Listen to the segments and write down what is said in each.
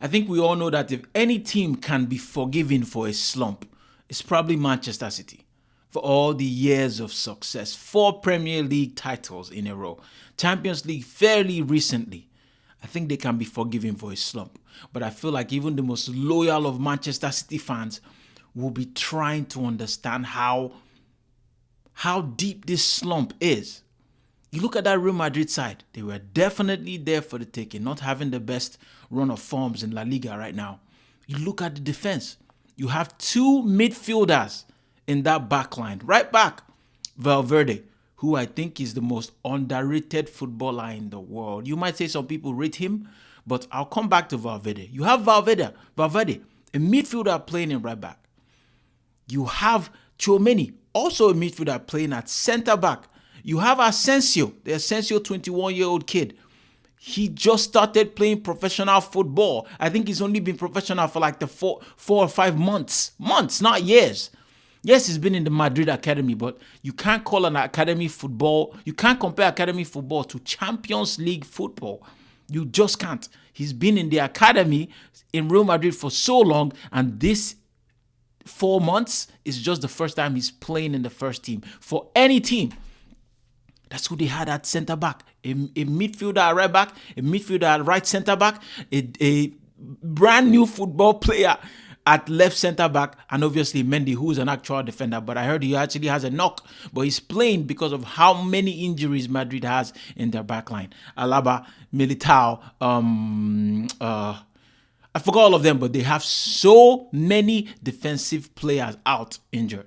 I think we all know that if any team can be forgiven for a slump, it's probably Manchester City. For all the years of success, 4 Premier League titles in a row, Champions League fairly recently, I think they can be forgiven for a slump. But I feel like even the most loyal of Manchester City fans will be trying to understand how deep this slump is. You look at that Real Madrid side, they were definitely there for the taking, not having the best run of forms in La Liga right now. You look at the defense, you have 2 midfielders in that back line. Right back, Valverde, who I think is the most underrated footballer in the world. You might say some people rate him, but I'll come back to Valverde. You have Valverde, a midfielder playing in right back. You have Tchouaméni, also a midfielder playing at centre back. You have Asensio, the Asensio 21-year-old kid. He just started playing professional football. I think he's only been professional for like the 4 or 5 months. Months, not years. Yes, he's been in the Madrid academy, but you can't call an academy football. You can't compare academy football to Champions League football. You just can't. He's been in the academy in Real Madrid for so long, and this 4 months is just the first time he's playing in the first team for any team. That's who they had at centre back. A midfielder at right back, a midfielder at right centre back, a brand new football player at left centre back, and obviously Mendy, who is an actual defender. But I heard he actually has a knock, but he's playing because of how many injuries Madrid has in their back line. Alaba, Militao, I forgot all of them, but they have so many defensive players out injured.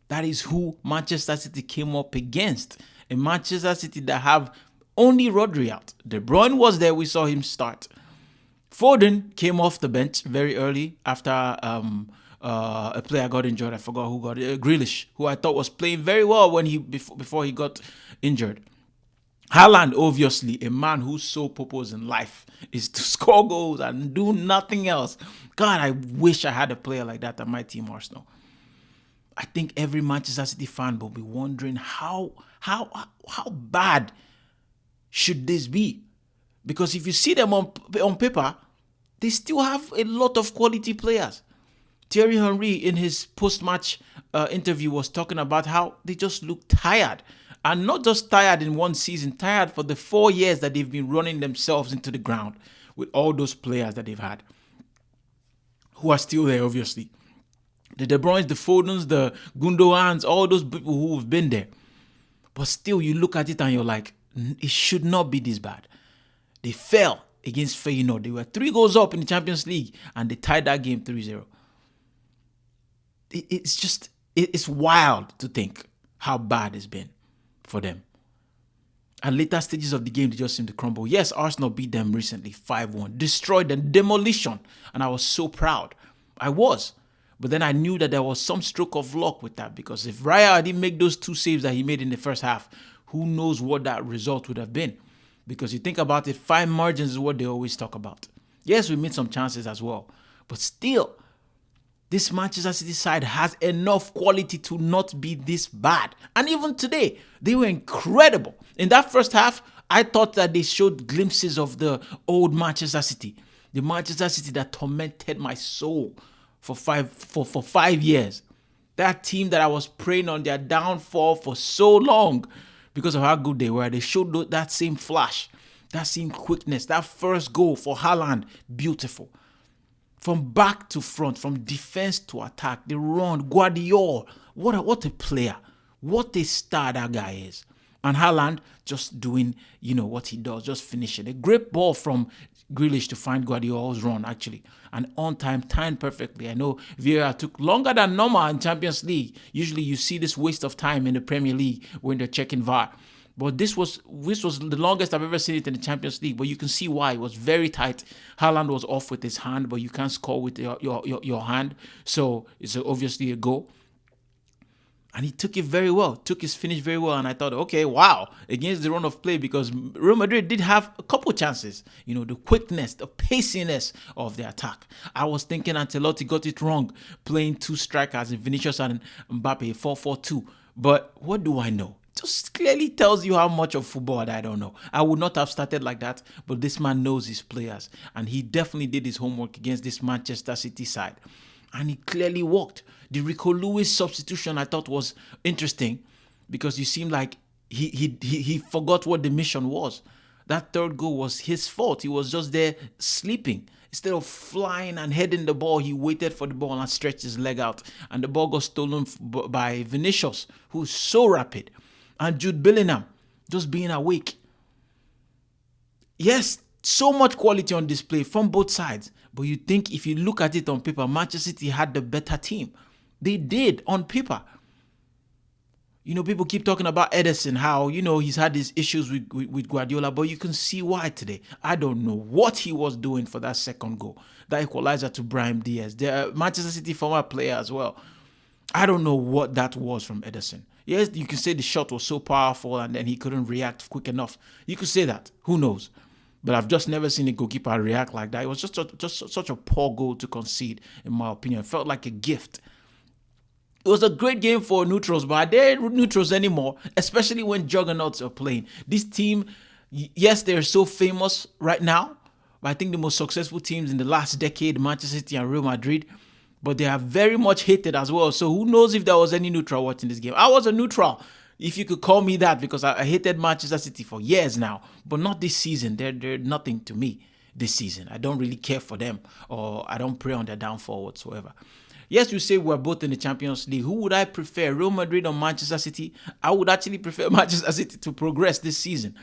That is who Manchester City came up against. A Manchester City that have only Rodri out. De Bruyne was there, we saw him start. Foden came off the bench very early after a player got injured. I forgot who got it. Grealish, who I thought was playing very well when before he got injured. Haaland, obviously, a man whose sole purpose in life is to score goals and do nothing else. God, I wish I had a player like that at my team, Arsenal. I think every Manchester City fan will be wondering how bad should this be? Because if you see them on paper, they still have a lot of quality players. Thierry Henry, in his post-match interview, was talking about how they just look tired. And not just tired in one season, tired for the 4 years that they've been running themselves into the ground with all those players that they've had, who are still there, obviously. The De Bruynes, the Fodens, the Gundoghans, all those people who've been there. But still, you look at it and you're like, it should not be this bad. They fell against Feyenoord. They were 3 goals up in the Champions League and they tied that game 3-0. It's wild to think how bad it's been for them. And later stages of the game, they just seem to crumble. Yes, Arsenal beat them recently 5-1, destroyed them, demolition. And I was so proud. I was. But then I knew that there was some stroke of luck with that, because if Raya didn't make those 2 saves that he made in the first half, who knows what that result would have been. Because you think about it, fine margins is what they always talk about. Yes, we made some chances as well. But still, this Manchester City side has enough quality to not be this bad. And even today, they were incredible. In that first half, I thought that they showed glimpses of the old Manchester City. The Manchester City that tormented my soul for 5 years. That team that I was praying on their downfall for so long because of how good they were. They showed that same flash, that same quickness, that first goal for Haaland, beautiful. From back to front, from defense to attack, they run. Guardiola, what a player. What a star that guy is. And Haaland just doing, what he does, just finishing. A great ball from Grealish to find Guardiola's run, actually. And on time, timed perfectly. I know Vieira took longer than normal in Champions League. Usually you see this waste of time in the Premier League when they're checking VAR. But this was the longest I've ever seen it in the Champions League. But you can see why. It was very tight. Haaland was off with his hand, but you can't score with your hand. So it's obviously a goal. And he took it very well, took his finish very well. And I thought, okay, wow, against the run of play, because Real Madrid did have a couple chances. The quickness, the paciness of the attack. I was thinking Ancelotti got it wrong, playing 2 strikers in Vinicius and Mbappe, 4-4-2. But what do I know? just clearly tells you how much of football I don't know. I would not have started like that, but this man knows his players, and he definitely did his homework against this Manchester City side, and he clearly worked. The Rico Lewis substitution I thought was interesting because you seemed like he forgot what the mission was. That third goal was his fault. He was just there sleeping. Instead of flying and heading the ball, he waited for the ball and stretched his leg out. And the ball got stolen by Vinicius, who's so rapid. And Jude Bellingham just being awake. Yes, so much quality on display from both sides. But you think if you look at it on paper, Manchester City had the better team. They did on paper. You know, people keep talking about Ederson, how, you know, he's had these issues with Guardiola, but you can see why today. I don't know what he was doing for that second goal, that equalizer to Brahim Diaz. They're Manchester City former player as well. I don't know what that was from Ederson. Yes, you can say the shot was so powerful and then he couldn't react quick enough. You could say that. Who knows? But I've just never seen a goalkeeper react like that. It was just such a poor goal to concede, in my opinion. It felt like a gift. It was a great game for neutrals, but they ain't neutrals anymore, especially when juggernauts are playing. This team, yes, they're so famous right now, but I think the most successful teams in the last decade, Manchester City and Real Madrid, but they are very much hated as well. So who knows if there was any neutral watching this game. I was a neutral, if you could call me that, because I hated Manchester City for years now, but not this season. They're nothing to me this season. I don't really care for them, or I don't pray on their downfall whatsoever. Yes, you say we're both in the Champions League. Who would I prefer, Real Madrid or Manchester City? I would actually prefer Manchester City to progress this season,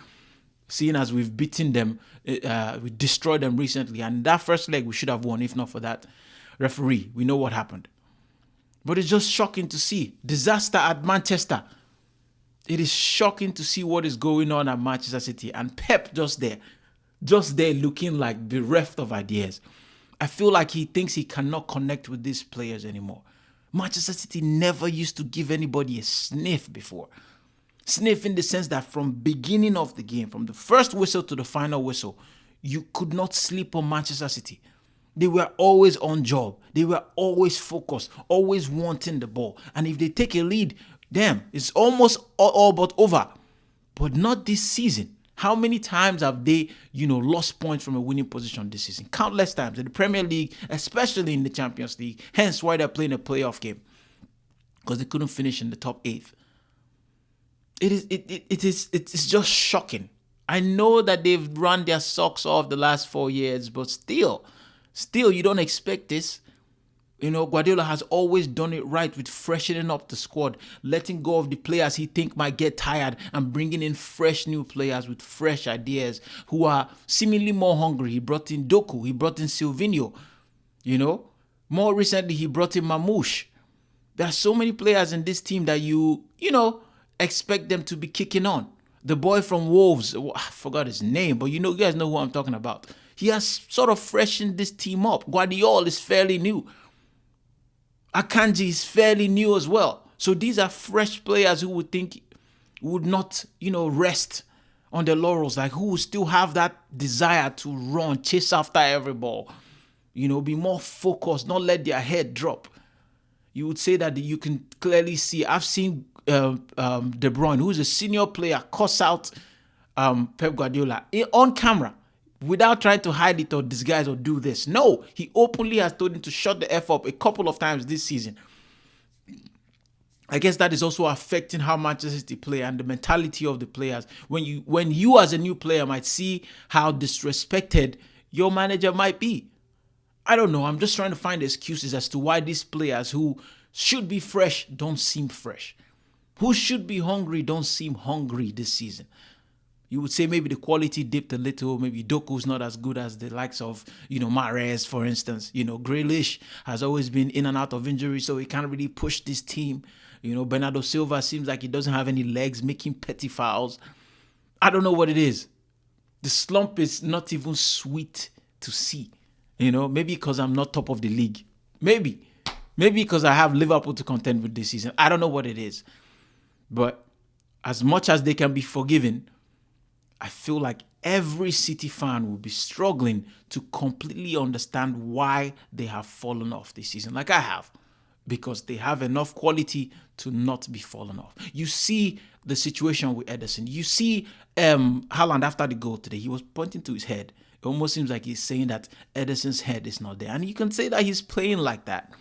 seeing as we've beaten them, we destroyed them recently. And that first leg, we should have won, if not for that referee. We know what happened. But it's just shocking to see. Disaster at Manchester. It is shocking to see what is going on at Manchester City. And Pep just there looking like bereft of ideas. I feel like he thinks he cannot connect with these players anymore. Manchester City never used to give anybody a sniff before. Sniff in the sense that from beginning of the game, from the first whistle to the final whistle, you could not sleep on Manchester City. They were always on job. They were always focused, always wanting the ball. And if they take a lead, damn, it's almost all but over. But not this season. How many times have they, lost points from a winning position this season? Countless times in the Premier League, especially in the Champions League. Hence why they're playing a playoff game, because they couldn't finish in the top 8. It's just shocking. I know that they've run their socks off the last 4 years, but still, you don't expect this. Guardiola has always done it right with freshening up the squad, letting go of the players he think might get tired and bringing in fresh new players with fresh ideas who are seemingly more hungry. He brought in Doku, he brought in Silvinho, More recently, he brought in Mamouche. There are so many players in this team that you expect them to be kicking on. The boy from Wolves, I forgot his name, but you guys know who I'm talking about. He has sort of freshened this team up. Guardiola is fairly new. Akanji is fairly new as well. So these are fresh players who would not, rest on their laurels, like who will still have that desire to run, chase after every ball, be more focused, not let their head drop. You would say that you can clearly see. I've seen De Bruyne, who's a senior player, cuss out Pep Guardiola on camera, without trying to hide it or disguise or do this. No, he openly has told him to shut the F up a couple of times this season. I guess that is also affecting how Manchester City play and the mentality of the players. When you as a new player might see how disrespected your manager might be. I don't know. I'm just trying to find excuses as to why these players who should be fresh don't seem fresh. Who should be hungry don't seem hungry this season. You would say maybe the quality dipped a little. Maybe Doku's not as good as the likes of, Mahrez, for instance. Grealish has always been in and out of injury, so he can't really push this team. Bernardo Silva seems like he doesn't have any legs, making petty fouls. I don't know what it is. The slump is not even sweet to see. Maybe because I'm not top of the league. Maybe because I have Liverpool to contend with this season. I don't know what it is. But as much as they can be forgiven, I feel like every City fan will be struggling to completely understand why they have fallen off this season, like I have. because they have enough quality to not be fallen off. You see the situation with Ederson. You see Haaland after the goal today. He was pointing to his head. It almost seems like he's saying that Ederson's head is not there. And you can say that he's playing like that.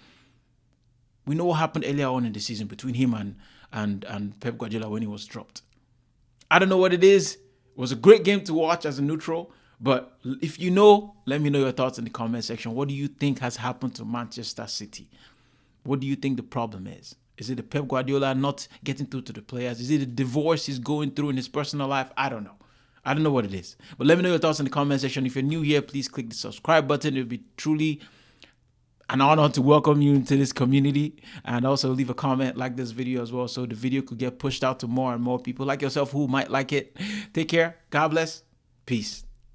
We know what happened earlier on in the season between him and Pep Guardiola when he was dropped. I don't know what it is. It was a great game to watch as a neutral. But if you know, let me know your thoughts in the comment section. What do you think has happened to Manchester City? What do you think the problem is? Is it the Pep Guardiola not getting through to the players? Is it a divorce he's going through in his personal life? I don't know. I don't know what it is. But let me know your thoughts in the comment section. If you're new here, please click the subscribe button. It would be truly an honor to welcome you into this community. And also leave a comment, like this video as well, so the video could get pushed out to more and more people like yourself who might like it. Take care. God bless. Peace.